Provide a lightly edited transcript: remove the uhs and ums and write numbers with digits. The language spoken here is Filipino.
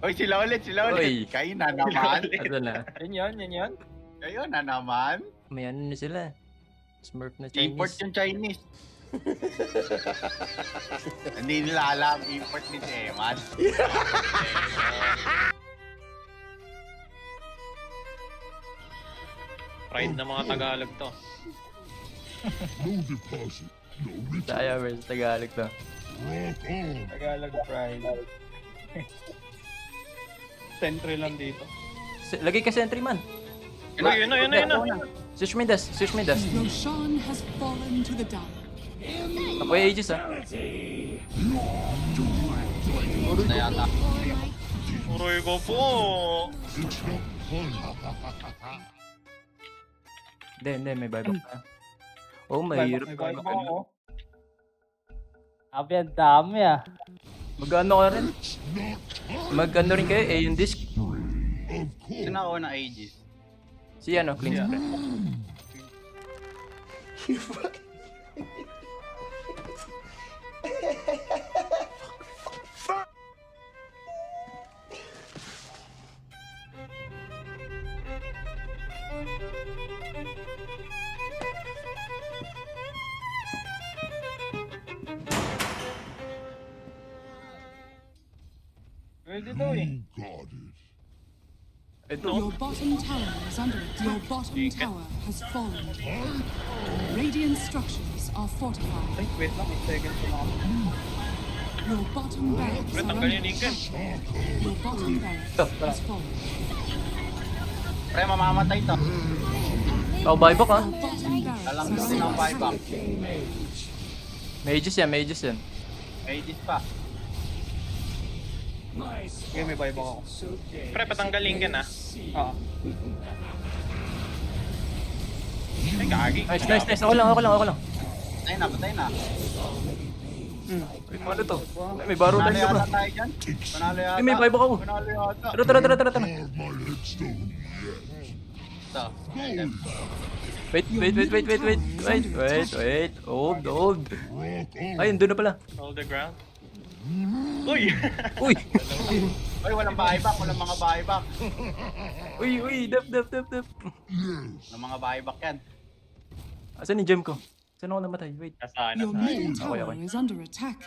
Oy, sila ulit. Oy. Kayo na naman. Ano na? Yan. Kayo na naman. May ano na sila. Smurf na Chinese. Import yung Chinese. Hindi nila alam, import ni Eman. Pride ng mga Tagalog to. No deposit, no return. Tayo versus Tagalog to. Rock on. Tagalog pride. Sentry lang dito. Lagay ka sentry man. Uy, yun na. Switch me das. Roshan has fallen to the dark. Ako yung Aegis ah. Na yata. Uroy ko po. It's not fun. Hindi, may buyback na. Oh, mahirap. May buyback ako. Abi, ang dami ah. Mag-ano ka rin? Mag-ano rin kayo? Yung disc. Of course. Sino ako na Aegis? Si ano, clean spray. Pwede daw eh. You got it. Ito. Your bottom tower is under it. Your bottom tower has fallen. Radiant structures are fortified. Ay, wait lang. 8 seconds na ako. Your bottom barracks Pre, are tanggalin under yung Lincoln. Your bottom barracks has fallen. Pre, mamamatay to. Oh, buyback ah. Your bottom barracks Alam are kasi ng buyback. May Aegis yan. Aegis pa. Okay, may buyback ako. Pre, patanggalin ka na. Oo. Ay, gagi. Nice. Ako lang. Patay na. Ano to? May baro Panalo lang yata ka. tayo dyan. Panalo yata. May buyback ako. Panalo yata. Tara. Carve my headstone yet. Ito. Wait. Hold. Rock on. Ay, andun na pala. Hold the ground. Uy! Uy, Oy, walang buyback. Walang mga buyback. dap. Yes. Walang mga buyback yan. Asan yung gem ko? Saan ako namatay? Wait. Nasaan Your middle tower Okay. is under attack.